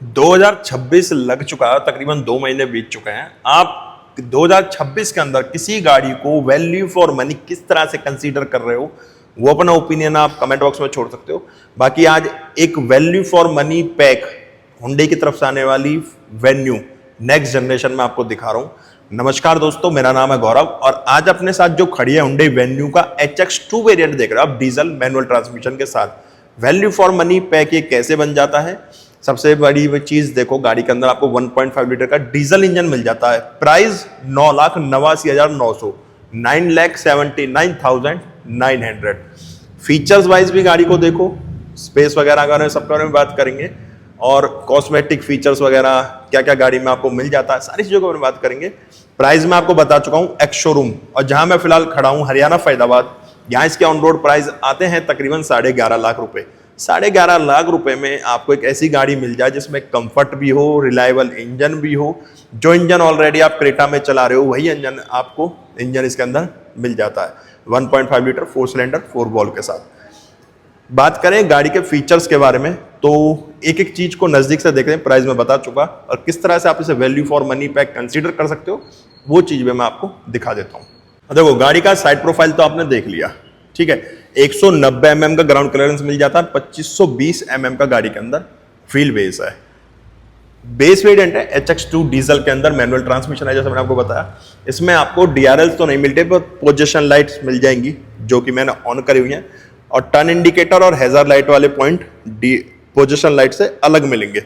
2026 लग चुका है, तकरीबन 2 महीने बीत चुके हैं। आप 2026 के अंदर किसी गाड़ी को वैल्यू फॉर मनी किस तरह से कंसीडर कर रहे हो, वो अपना ओपिनियन आप कमेंट बॉक्स में छोड़ सकते हो। बाकी आज एक value for money pack Hyundai की तरफ से आने वाली वेन्यू नेक्स्ट जनरेशन में आपको दिखा रहा हूं। नमस्कार दोस्तों, मेरा नाम है गौरव और आज अपने साथ जो खड़ी है हुंडई वेन्यू का HX2 वेरिएंट देख रहे हो आप, डीजल मैनुअल ट्रांसमिशन के साथ। वैल्यू फॉर मनी पैक ये कैसे बन जाता है? सबसे बड़ी चीज देखो, गाड़ी के अंदर आपको 1.5 लीटर का डीजल इंजन मिल जाता है। प्राइस 9,89,900, 9,79,900। फीचर्स वाइज भी गाड़ी को देखो, स्पेस वगैरह का सबके बारे में बात करेंगे और कॉस्मेटिक फीचर्स वगैरह क्या क्या गाड़ी में आपको मिल जाता है, सारी चीजों के बारे में बात करेंगे। प्राइस में आपको बता चुका हूं एक्स शोरूम, और जहां मैं फिलहाल खड़ा हूं हरियाणा फैजाबाद, यहाँ इसके ऑन रोड प्राइस आते हैं तकरीबन 11.5 लाख रुपए। 11.5 लाख रुपए में आपको एक ऐसी गाड़ी मिल जाए जिसमें कंफर्ट भी हो, रिलायबल इंजन भी हो। जो इंजन ऑलरेडी आप क्रेटा में चला रहे हो वही इंजन इसके अंदर मिल जाता है। 1.5 लीटर 4 सिलेंडर 4 वॉल्व के साथ। बात करें गाड़ी के फीचर्स के बारे में तो एक एक चीज को नजदीक से देख रहे हैं, प्राइस में बता चुका, और किस तरह से आप इसे value for money pack consider कर सकते हो वो चीज भी मैं आपको दिखा देता हूं। देखो, गाड़ी का साइड प्रोफाइल तो आपने देख लिया, ठीक है। 190 mm का ग्राउंड क्लियरेंस मिल जाता है, 2520 mm का गाड़ी के अंदर व्हील बेस है। बेस वेरिएंट है, HX2 डीजल के अंदर मैनुअल ट्रांसमिशन है, जैसे मैंने आपको बताया। इसमें आपको DRLs तो नहीं मिलते, पर पोजीशन लाइट्स मिल जाएंगी जो कि मैंने ऑन करी हुई हैं, और टर्न इंडिकेटर और हैजर्ड लाइट वाले पॉइंट पोजीशन लाइट से अलग मिलेंगे।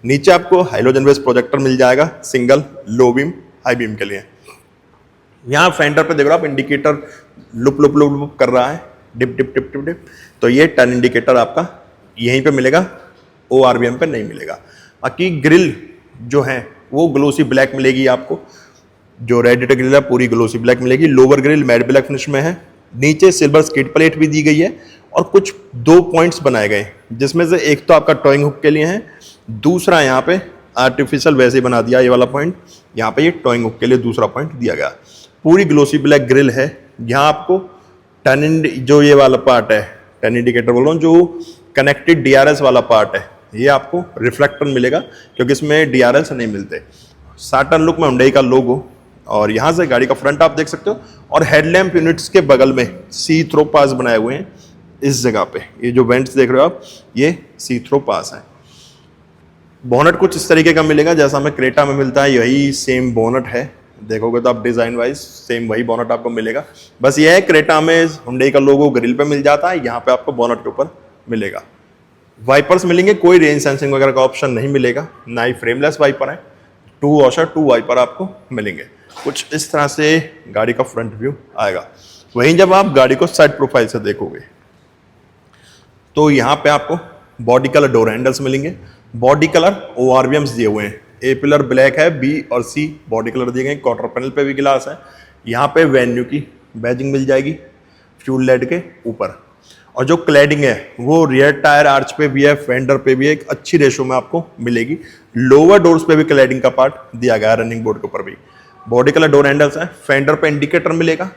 नीचे आपको हाइलोजन बेस प्रोजेक्टर मिल जाएगा, single, low beam, high beam के लिए। यहाँ फेंडर पे देखो आप, इंडिकेटर लुप लुप लुप लुप कर रहा है, डिप डिप डिप डिप डिप। तो ये टर्न इंडिकेटर आपका यहीं पे मिलेगा, ORVM पे नहीं मिलेगा। बाकी ग्रिल जो है वो ग्लोसी ब्लैक मिलेगी आपको, जो रेडिएटर ग्रिल है पूरी ग्लोसी ब्लैक मिलेगी। Lower grill matte black finish में है। नीचे सिल्वर स्किड प्लेट भी दी गई है और कुछ 2 पॉइंट्स बनाए गए, जिसमें से एक तो आपका टॉइंग हुक के लिए है, दूसरा यहाँ पे आर्टिफिशियल वैसे ही बना दिया ये वाला पॉइंट, यहाँ पे ये टॉइंग हुक के लिए दूसरा पॉइंट दिया गया। पूरी ग्लोसी ब्लैक ग्रिल है। यहाँ आपको जो ये वाला पार्ट है, टर्न इंडिकेटर बोल रहा हूँ, जो कनेक्टेड DRS वाला पार्ट है, ये आपको रिफ्लेक्टर मिलेगा क्योंकि इसमें DRS नहीं मिलते। साटन लुक में हुंडई का लोगो, और यहाँ से गाड़ी का फ्रंट आप देख सकते हो। और हेडलैम्प यूनिट्स के बगल में सी थ्रो पास बनाए हुए हैं इस जगह पे। ये जो वेंट्स देख रहे हो आप, ये सी थ्रो पास है। बोनट कुछ इस तरीके का मिलेगा जैसा हमें क्रेटा में मिलता है, यही सेम बोनट है। देखोगे तो आप डिजाइन वाइज सेम वही बोनट आपको मिलेगा। बस ये है, क्रेटा में हुंडई का लोगो ग्रिल पे मिल जाता है, यहाँ पे आपको बोनट के ऊपर मिलेगा। वाइपर्स मिलेंगे, कोई रेंज सेंसिंग वगैरह का ऑप्शन नहीं मिलेगा, ना ही फ्रेमलेस वाइपर है। 2 वॉशर 2 वाइपर आपको मिलेंगे। कुछ इस तरह से गाड़ी का फ्रंट व्यू आएगा। वहीं जब आप गाड़ी को साइड प्रोफाइल से देखोगे तो यहाँ पे आपको बॉडी कलर डोर हैंडल्स मिलेंगे। बॉडी कलर ORVMs दिए हुए हैं। A पिलर ब्लैक है, B और C बॉडी कलर दिए गए। क्वार्टर पैनल पे भी गिलास है। यहाँ पे वेन्यू की बैजिंग मिल जाएगी फ्यूल लाइट के ऊपर। और जो क्लैडिंग है वो रियर टायर आर्च पे भी है, फेंडर पे भी है, एक अच्छी रेशो में आपको मिलेगी। लोअर डोर्स पे भी क्लैडिंग का पार्ट दिया गया है, रनिंग बोर्ड के ऊपर भी। बॉडी कलर डोर हैंडल्स है। फेंडर पे इंडिकेटर मिलेगा,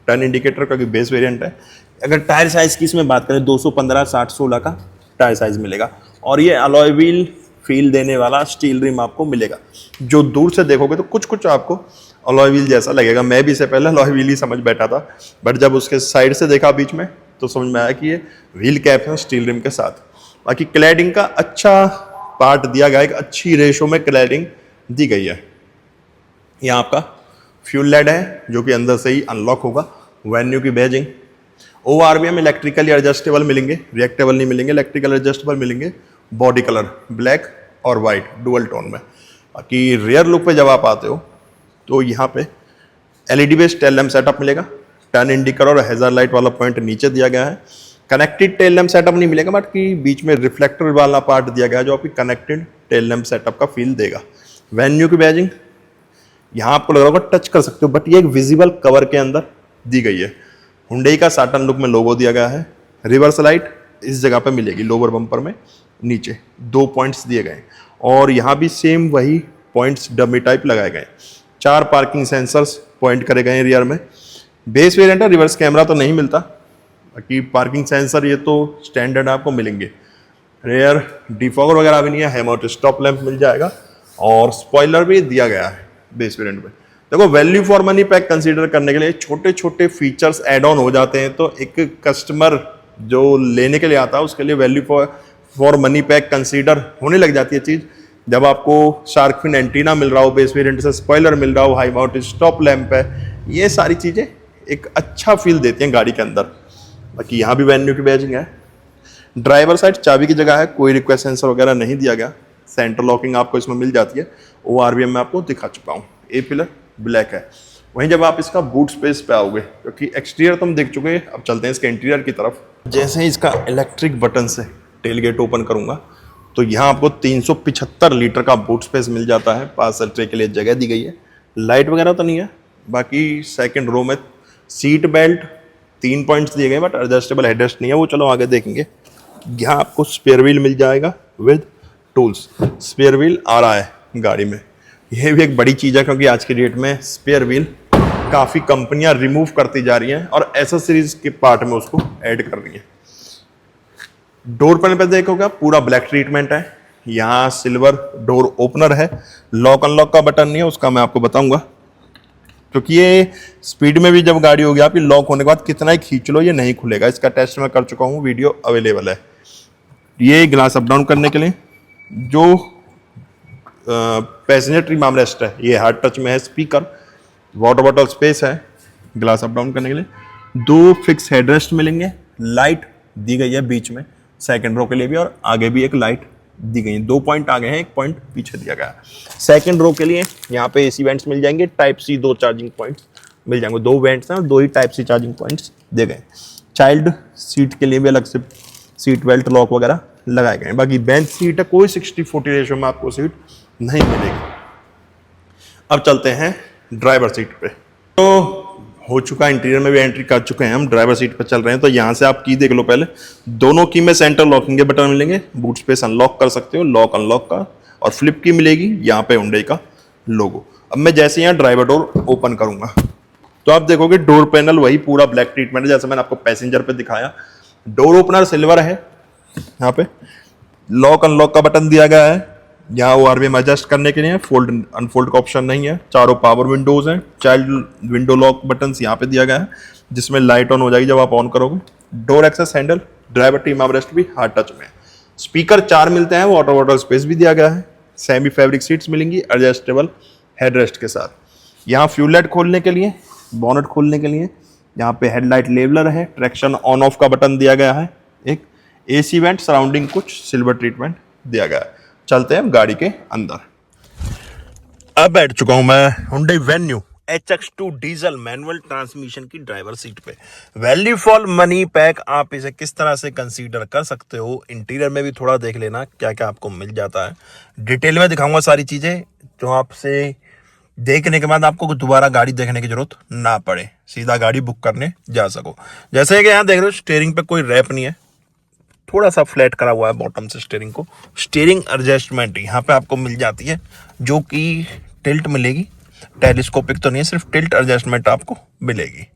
टर्न इंडिकेटर का बेस वेरिएंट है। अगर टायर साइज की इसमें बात करें 215 60 16 का टायर साइज मिलेगा। और ये अलॉय व्हील फील देने वाला स्टील रिम आपको मिलेगा। जो दूर से देखोगे तो कुछ कुछ आपको अलॉय व्हील जैसा लगेगा। मैं भी इससे पहले अलॉय व्हील ही समझ बैठा था, बट जब उसके साइड से देखा बीच में तो समझ में आया कि ये व्हील कैप है स्टील रिम के साथ। बाकी क्लैडिंग का अच्छा पार्ट दिया गया है, एक अच्छी रेशो में क्लैडिंग दी गई है। यहाँ आपका फ्यूल लाइट है जो कि अंदर से ही अनलॉक होगा। वेन्यू की बैजिंग, ORVM इलेक्ट्रिकली एडजस्टेबल मिलेंगे, रिएक्टेबल नहीं मिलेंगे, इलेक्ट्रिकल एडजस्टेबल मिलेंगे। बॉडी कलर ब्लैक और वाइट डुअल टोन में। बाकी रियर लुक पे जब आप आते हो तो यहाँ पे LED based tail lamp setup मिलेगा। टर्न इंडिकेटर और हैजर्ड लाइट वाला पॉइंट नीचे दिया गया है। कनेक्टेड टेल लैम्प सेटअप नहीं मिलेगा, बट कि बीच में रिफ्लेक्टर वाला पार्ट दिया गया है जो आपकी कनेक्टेड टेल लैम्प सेटअप का फील देगा। वेन्यू की बैजिंग यहाँ आपको लग रहा होगा टच कर सकते हो, बट ये एक विजिबल कवर के अंदर दी गई है। हुंडई का साटन लुक में लोगो दिया गया है। रिवर्स लाइट इस जगह पे मिलेगी, लोअर बम्पर में नीचे 2 पॉइंट्स दिए गए, और यहाँ भी सेम वही पॉइंट्स डमी टाइप लगाए गए। 4 पार्किंग सेंसर्स पॉइंट करे गए रियर में। बेस वेरिएंट है, रिवर्स कैमरा तो नहीं मिलता, बाकी पार्किंग सेंसर ये तो स्टैंडर्ड आपको मिलेंगे। रेयर डिफॉगर वगैरह भी नहीं है, हेड स्टॉप लैंप मिल जाएगा और स्पॉइलर भी दिया गया है बेस वेरिएंट में। देखो value for money pack consider करने के लिए छोटे छोटे फीचर्स ऐड ऑन हो जाते हैं, तो एक कस्टमर जो लेने के लिए आता है उसके लिए value for money pack consider होने लग जाती है चीज़। जब आपको शार्क फिन एंटीना मिल रहा हो, बेस वेरिएंट से स्पॉइलर मिल रहा हो, हाई माउंटेड स्टॉप लैंप है, ये सारी चीज़ें एक अच्छा फील देती हैं गाड़ी के अंदर। बाकी यहाँ भी वेन्यू की बैजिंग है। ड्राइवर साइड चाबी की जगह है, कोई रिक्वेस्ट सेंसर वगैरह नहीं दिया गया। सेंटर लॉकिंग आपको इसमें मिल जाती है, ORVM में आपको दिखा चुका हूँ। ए पिलर ब्लैक है। वहीं जब आप इसका बूट स्पेस पे आओगे, क्योंकि एक्सटीरियर तुम देख चुके हैं, अब चलते हैं इसके इंटीरियर की तरफ। जैसे ही इसका इलेक्ट्रिक बटन से टेल गेट ओपन करूंगा तो यहाँ आपको 375 लीटर का बूट स्पेस मिल जाता है। पार्सल ट्रे के लिए जगह दी गई है। लाइट वगैरह तो नहीं है। बाकी सेकंड रो में सीट बेल्ट 3 पॉइंट्स दिए गए, बट एडजस्टेबल हेडरेस्ट नहीं है, वो चलो आगे देखेंगे। यहाँ आपको स्पेयर व्हील मिल जाएगा विद टूल्स। स्पेयर व्हील आ रहा है गाड़ी में, यह भी एक बड़ी चीज़ है, क्योंकि आज की डेट में स्पेयर व्हील काफ़ी कंपनियां रिमूव करती जा रही हैं और एसेसरीज के पार्ट में उसको ऐड कर रही हैं। डोर पैनल पे देखोगे पूरा ब्लैक ट्रीटमेंट है। यहाँ सिल्वर डोर ओपनर है। लॉक अनलॉक का बटन नहीं है, उसका मैं आपको बताऊंगा, क्योंकि ये स्पीड में भी जब गाड़ी होगी आपकी, लॉक होने के बाद कितना ही खींच लो ये नहीं खुलेगा। इसका टेस्ट मैं कर चुका हूँ, वीडियो अवेलेबल है। ये ग्लास अप डाउन करने के लिए जो पैसेंजर ट्रिम आर्मरेस्ट है, ये हार्ड टच में है। स्पीकर, वाटर बॉटल स्पेस है ग्लास अप डाउन करने के लिए। 2 फिक्स हेडरेस्ट मिलेंगे। लाइट दी गई है बीच में, सेकंड रो के लिए भी, और आगे भी एक लाइट दी गई है। 2 पॉइंट आगे हैं, 1 पॉइंट पीछे दिया गया है। सेकंड रो के लिए यहाँ पे AC वेंट्स मिल जाएंगे। टाइप C 2 चार्जिंग पॉइंट्स मिल जाएंगे। 2 वेंट्स हैं और 2 ही टाइप C चार्जिंग पॉइंट्स दिए गए। चाइल्ड सीट के लिए भी अलग से सीट बेल्ट लॉक वगैरह लगाए गए हैं। बाकी बेंच सीट है, कोई 60-40 रेशो में आपको सीट नहीं मिलेगी। अब चलते हैं ड्राइवर सीट पे। तो हो चुका, इंटीरियर में भी एंट्री कर चुके हैं हम, ड्राइवर सीट पे चल रहे हैं। तो यहाँ से आप की देख लो पहले। दोनों की में सेंटर लॉकिंग के बटन मिलेंगे। बूट स्पेस अनलॉक कर सकते हो, लॉक अनलॉक का, और फ्लिप की मिलेगी यहाँ पे हुंडई का लोगो। अब मैं जैसे यहाँ ड्राइवर डोर ओपन करूंगा तो आप देखोगे डोर पैनल वही पूरा ब्लैक ट्रीटमेंट है जैसे मैंने आपको पैसेंजर पे दिखाया। डोर ओपनर सिल्वर है। यहाँ पे लॉक अनलॉक का बटन दिया गया है। यहाँ ORVM एडजस्ट करने के लिए फोल्ड अनफोल्ड का ऑप्शन नहीं है। चारों पावर विंडोज हैं। चाइल्ड विंडो लॉक बटन यहाँ पे दिया गया है, जिसमें लाइट ऑन हो जाएगी जब आप ऑन करोगे। डोर एक्सेस हैंडल, ड्राइवर टीम आर्मरेस्ट भी हार्ड टच में है। स्पीकर 4 मिलते हैं, वाटर बॉटल स्पेस भी दिया गया है। सेमी फैब्रिक सीट्स मिलेंगी एडजस्टेबल हेडरेस्ट के साथ। यहाँ फ्यूल लाइट खोलने के लिए, बॉनेट खोलने के लिए यहाँ पे हेडलाइट लेवलर है। ट्रैक्शन ऑन ऑफ का बटन दिया गया है। एक AC वेंट, सराउंडिंग कुछ सिल्वर ट्रीटमेंट दिया गया है। चलते हैं गाड़ी के अंदर। अब बैठ चुका हूं मैं Hyundai Venue HX2 diesel manual transmission की ड्राइवर सीट पे। वैल्यू फॉर मनी पैक आप इसे किस तरह से कंसीडर कर सकते हो। इंटीरियर में भी थोड़ा देख लेना क्या क्या आपको मिल जाता है। डिटेल में दिखाऊंगा सारी चीजें, जो आपसे देखने के बाद आपको दोबारा गाड़ी देखने की जरूरत ना पड़े, सीधा गाड़ी बुक करने जा सको। जैसे कि यहाँ देख रहे हो स्टीयरिंग पे कोई रैप नहीं है, थोड़ा सा फ्लैट करा हुआ है बॉटम से स्टीयरिंग को। स्टीयरिंग एडजस्टमेंट यहाँ पे आपको मिल जाती है, जो कि टिल्ट मिलेगी। टेलीस्कोपिक तो नहीं है, सिर्फ टिल्ट एडजस्टमेंट आपको मिलेगी।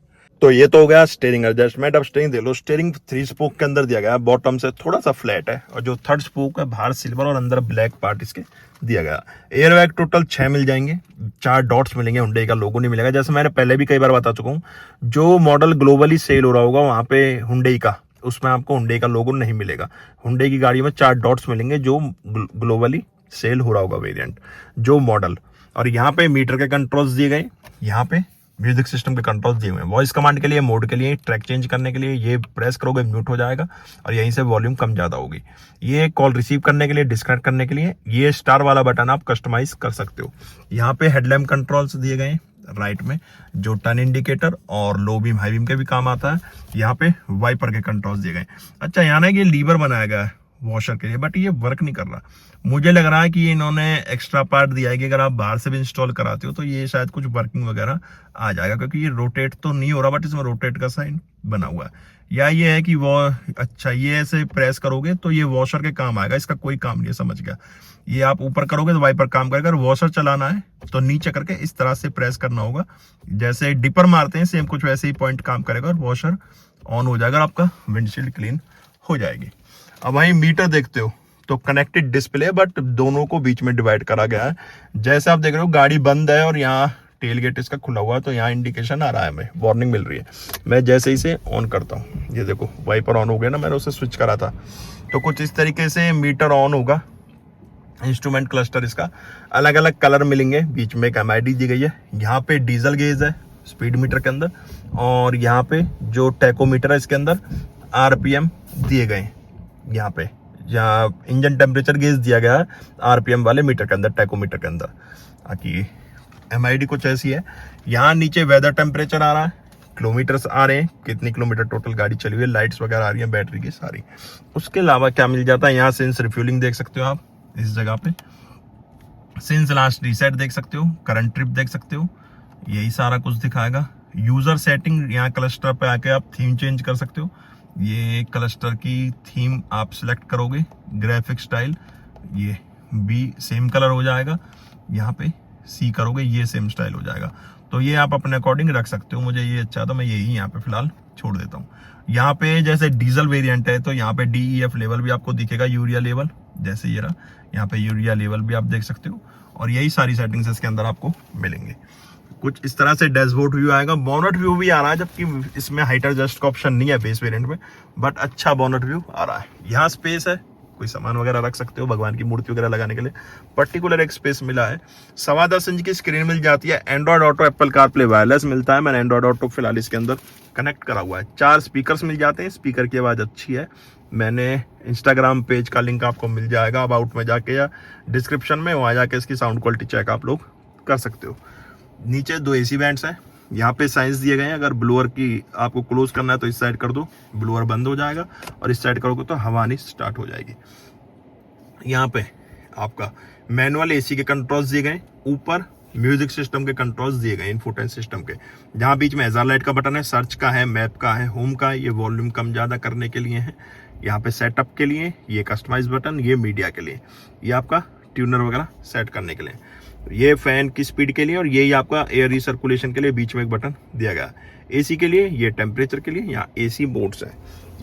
तो ये तो हो गया स्टीयरिंग एडजस्टमेंट। अब स्टीयरिंग देख लो। स्टीयरिंग 3 स्पोक के अंदर दिया गया है, बॉटम से थोड़ा सा फ्लैट है, और जो 3rd स्पोक है बाहर सिल्वर और अंदर ब्लैक पार्ट इसके दिया गया। एयर बैग टोटल 6 मिल जाएंगे। 4 डॉट्स मिलेंगे, हुंडई का लोगो नहीं मिलेगा। जैसे मैंने पहले भी कई बार बता चुका हूँ, जो मॉडल ग्लोबली सेल हो रहा होगा वहाँ पे हुंडई का, उसमें आपको हुंडई का लोगो नहीं मिलेगा। हुंडई की गाड़ी में 4 डॉट्स मिलेंगे, जो ग्लोबली सेल हो रहा होगा वेरिएंट, जो मॉडल। और यहाँ पे मीटर के कंट्रोल्स दिए गए। यहाँ पे म्यूजिक सिस्टम के कंट्रोल्स दिए हुए हैं। वॉइस कमांड के लिए, मोड के लिए, ट्रैक चेंज करने के लिए ये प्रेस करोगे म्यूट हो जाएगा, और यहीं से वॉल्यूम कम ज्यादा होगी। ये कॉल रिसीव करने के लिए, डिस्कनेक्ट करने के लिए ये स्टार वाला बटन आप कस्टमाइज कर सकते हो। यहाँ पे हेडलैम्प कंट्रोल्स दिए गए राइट में, जो टर्न इंडिकेटर और लो बीम हाई बीम के भी काम आता है। यहाँ पे वाइपर के कंट्रोल्स दिए गए। अच्छा, यहाँ ना ये लीवर बनाया गया है वॉशर के लिए, बट ये वर्क नहीं कर रहा। मुझे लग रहा है कि इन्होंने एक्स्ट्रा पार्ट दिया है कि अगर आप बाहर से भी इंस्टॉल कराते हो तो ये शायद कुछ वर्किंग वगैरह आ जाएगा, क्योंकि ये रोटेट तो नहीं हो रहा, बट इसमें रोटेट का साइन बना हुआ है। या ये है कि वो अच्छा, ये ऐसे प्रेस करोगे तो ये वॉशर के काम आएगा, इसका कोई काम नहीं है, समझ गया। ये आप ऊपर करोगे तो वाइपर काम करेगा। अगर वॉशर चलाना है तो नीचे करके इस तरह से प्रेस करना होगा, जैसे डिपर मारते हैं सेम कुछ वैसे ही पॉइंट काम करेगा और वॉशर ऑन हो जाएगा, आपका विंडशील्ड क्लीन हो जाएगी। अब वहीं मीटर देखते हो तो कनेक्टेड डिस्प्ले, बट दोनों को बीच में डिवाइड करा गया है। जैसे आप देख रहे हो गाड़ी बंद है और यहाँ टेल गेट इसका खुला हुआ है, तो यहाँ इंडिकेशन आ रहा है, हमें वार्निंग मिल रही है। मैं जैसे ही से ऑन करता हूँ, ये देखो वाइपर ऑन हो गया ना, मैंने उसे स्विच करा था। तो कुछ इस तरीके से मीटर ऑन होगा। इंस्ट्रूमेंट क्लस्टर इसका अलग अलग कलर मिलेंगे, बीच में एक MID दी गई है। यहाँ पे डीजल गेज है स्पीड मीटर के अंदर, और यहाँ पे जो टैकोमीटर है इसके अंदर RPM दिए गए हैं। यहाँ पे जहाँ इंजन टेम्परेचर गेज दिया गया है RPM वाले मीटर के अंदर, टैकोमीटर के अंदर। बाकी MID कुछ ऐसी है। यहाँ नीचे वेदर टेम्परेचर आ रहा है, किलोमीटर्स आ रहे हैं, कितनी किलोमीटर टोटल गाड़ी चली हुई है, लाइट्स वगैरह आ रही हैं, बैटरी की सारी। उसके अलावा क्या मिल जाता है, यहाँ सिंस रिफ्यूलिंग देख सकते हो आप इस जगह पे, सिंस लास्ट रीसेट देख सकते हो, करंट ट्रिप देख सकते हो, यही सारा कुछ दिखाएगा। यूजर सेटिंग, यहाँ क्लस्टर पे आके आप थीम चेंज कर सकते हो। ये क्लस्टर की थीम आप सिलेक्ट करोगे, ग्राफिक स्टाइल ये B सेम कलर हो जाएगा, यहाँ पे C करोगे ये सेम स्टाइल हो जाएगा। तो ये आप अपने अकॉर्डिंग रख सकते हो। मुझे ये अच्छा था, मैं यही यहाँ पे फिलहाल छोड़ देता हूँ। यहाँ पे जैसे डीजल वेरिएंट है तो यहाँ पे DEF लेवल भी आपको दिखेगा, यूरिया लेवल, जैसे ये रहा, यहाँ पे यूरिया लेवल भी आप देख सकते हो। और यही सारी सेटिंग्स इसके अंदर आपको मिलेंगे। कुछ इस तरह से डैशबोर्ड व्यू आएगा, बोनट व्यू भी आ रहा है, जबकि इसमें हाइट एडजस्ट का ऑप्शन नहीं है बेस वेरिएंट में, बट अच्छा बोनट व्यू आ रहा है। यहाँ स्पेस है, कोई सामान वगैरह रख सकते हो, भगवान की मूर्ति वगैरह लगाने के लिए पर्टिकुलर एक स्पेस मिला है। 10.25 इंच की स्क्रीन मिल जाती है। Android auto, Apple CarPlay wireless मिलता है। मैंने एंड्रॉइड ऑटो फिलहाल इसके अंदर कनेक्ट करा हुआ है। 4 स्पीकर्स मिल जाते हैं, स्पीकर की आवाज़ अच्छी है। मैंने इंस्टाग्राम पेज का लिंक आपको मिल जाएगा अबाउट में जाके या डिस्क्रिप्शन में, वहाँ जाके इसकी साउंड क्वालिटी चेक आप लोग कर सकते हो। नीचे 2 AC वेंट्स हैं, यहाँ पे साइंस दिए गए हैं। अगर ब्लोअर की आपको क्लोज करना है तो इस साइड कर दो, ब्लोअर बंद हो जाएगा, और इस साइड करोगे तो हवा नहीं स्टार्ट हो जाएगी। यहाँ पे आपका मैनुअल AC के कंट्रोल्स दिए गए, ऊपर म्यूजिक सिस्टम के कंट्रोल्स दिए गए, इन्फोटेन सिस्टम के। जहाँ बीच में हैजार्ड लाइट का बटन है, सर्च का है, मैप का है, होम का है, ये वॉल्यूम कम ज़्यादा करने के लिए है। यहाँ पे सेटअप के लिए ये कस्टमाइज बटन, ये मीडिया के लिए, ये आपका ट्यूनर वगैरह सेट करने के लिए, ये फैन की स्पीड के लिए, और यही आपका एयर रिसर्कुलेशन के लिए बीच में एक बटन दिया गया है। AC के लिए, ये टेम्परेचर के लिए, यहाँ AC मोड्स है।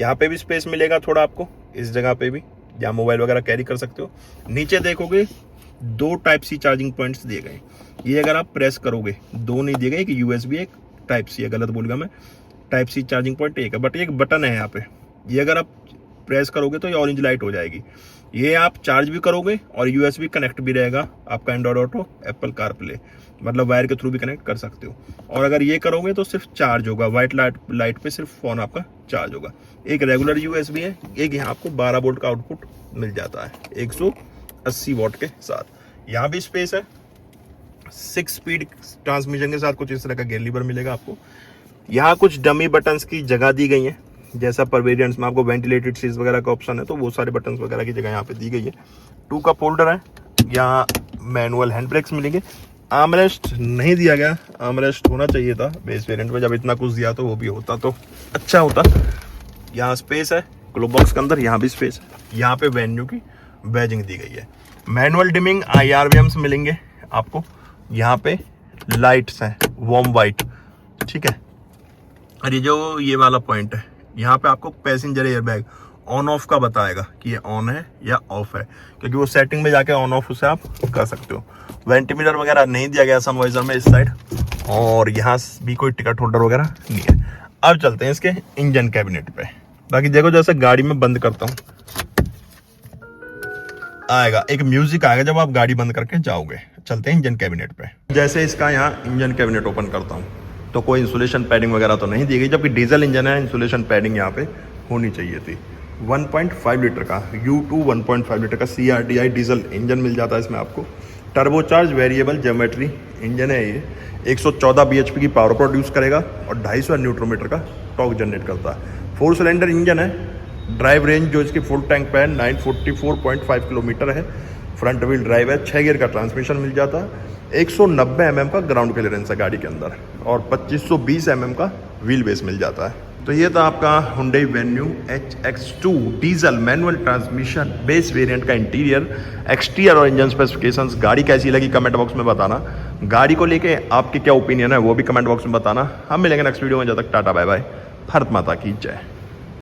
यहाँ पे भी स्पेस मिलेगा थोड़ा आपको, इस जगह पे भी, जहाँ मोबाइल वगैरह कैरी कर सकते हो। नीचे देखोगे 2 Type-C चार्जिंग पॉइंट्स दिए गए। ये अगर आप प्रेस करोगे, 2 नहीं दिए गए, एक USB एक Type-C है, गलत बोल गया मैं, Type-C चार्जिंग पॉइंट एक है, बट एक बटन है यहाँ पे। ये अगर आप प्रेस करोगे तो ये ऑरेंज लाइट हो जाएगी। ये आप चार्ज भी करोगे और USB कनेक्ट भी रहेगा आपका एंड्रॉइड ऑटो, एप्पल कारप्ले, मतलब वायर के थ्रू भी कनेक्ट कर सकते हो। और अगर ये करोगे तो सिर्फ चार्ज होगा, व्हाइट लाइट पे सिर्फ फोन आपका चार्ज होगा। एक रेगुलर USB है, एक यहाँ आपको 12 वोल्ट का आउटपुट मिल जाता है 180 वॉट के साथ। यहाँ भी स्पेस है, 6 स्पीड ट्रांसमिशन के साथ कुछ इस तरह का गेयर लीवर मिलेगा आपको। यहाँ कुछ डमी बटन्स की जगह दी गई है, जैसा पर वेरिएंट्स में आपको वेंटिलेटेड सीट्स वगैरह का ऑप्शन है, तो वो सारे बटन्स वगैरह की जगह यहाँ पे दी गई है। 2 कप होल्डर है, यहाँ मैनुअल हैंड ब्रेक्स मिलेंगे। आर्मरेस्ट नहीं दिया गया, आर्मरेस्ट होना चाहिए था बेस वेरिएंट में, जब इतना कुछ दिया तो वो भी होता तो अच्छा होता। यहाँ स्पेस है ग्लोब बॉक्स के अंदर, यहाँ भी स्पेस है। यहाँ पे वेन्यू की बैजिंग दी गई है। मैनुअल डिमिंग IRVMs मिलेंगे आपको। यहाँ पे लाइट्स हैं वार्म वाइट, ठीक है। और ये जो ये वाला पॉइंट है, यहाँ पे आपको पैसेंजर एयरबैग ऑन ऑफ का बताएगा कि ये ऑन है या ऑफ है, क्योंकि वो सेटिंग में जाके ऑन ऑफ उसे आप कर सकते हो। वेंटिमीटर वगैरह नहीं दिया गया समवाइजर में इस साइड, और यहाँ भी कोई टिकट होल्डर वगैरह नहीं है। अब चलते हैं इसके इंजन कैबिनेट पे। बाकी देखो, जैसे गाड़ी में बंद करता हूँ आएगा एक म्यूजिक आएगा जब आप गाड़ी बंद करके जाओगे। चलते हैं इंजन कैबिनेट पे। जैसे इसका यहाँ इंजन कैबिनेट ओपन करता हूँ तो कोई इंसुलेशन पैडिंग वगैरह तो नहीं दी गई, जबकि डीजल इंजन है, इंसुलेशन पैडिंग यहाँ पे होनी चाहिए थी। 1.5 लीटर का U2 1.5 लीटर का CRDI डीजल इंजन मिल जाता है इसमें आपको। टर्बोचार्ज वेरिएबल ज्योमेट्री इंजन है ये, 114 bhp की पावर प्रोड्यूस करेगा और 250 न्यूटन मीटर का टॉर्क जनरेट करता है। 4 सिलेंडर इंजन है। ड्राइव रेंज जो इसकी फुल टैंक पे है 944.5 किलोमीटर है। फ्रंट व्हील ड्राइव है, 6 गियर का ट्रांसमिशन मिल जाता है। 190 mm का ग्राउंड क्लियरेंस है गाड़ी के अंदर, और 2520 mm का व्हील बेस मिल जाता है। तो ये था आपका Hyundai Venue HX2 diesel manual transmission base variant का इंटीरियर, एक्सटीरियर और इंजन स्पेसिफिकेशंस। गाड़ी कैसी लगी कमेंट बॉक्स में बताना। गाड़ी को लेके आपके क्या ओपिनियन है वो भी कमेंट बॉक्स में बताना। हम मिलेंगे नेक्स्ट वीडियो में, जब तक टाटा बाय बाय, भारत माता की जय।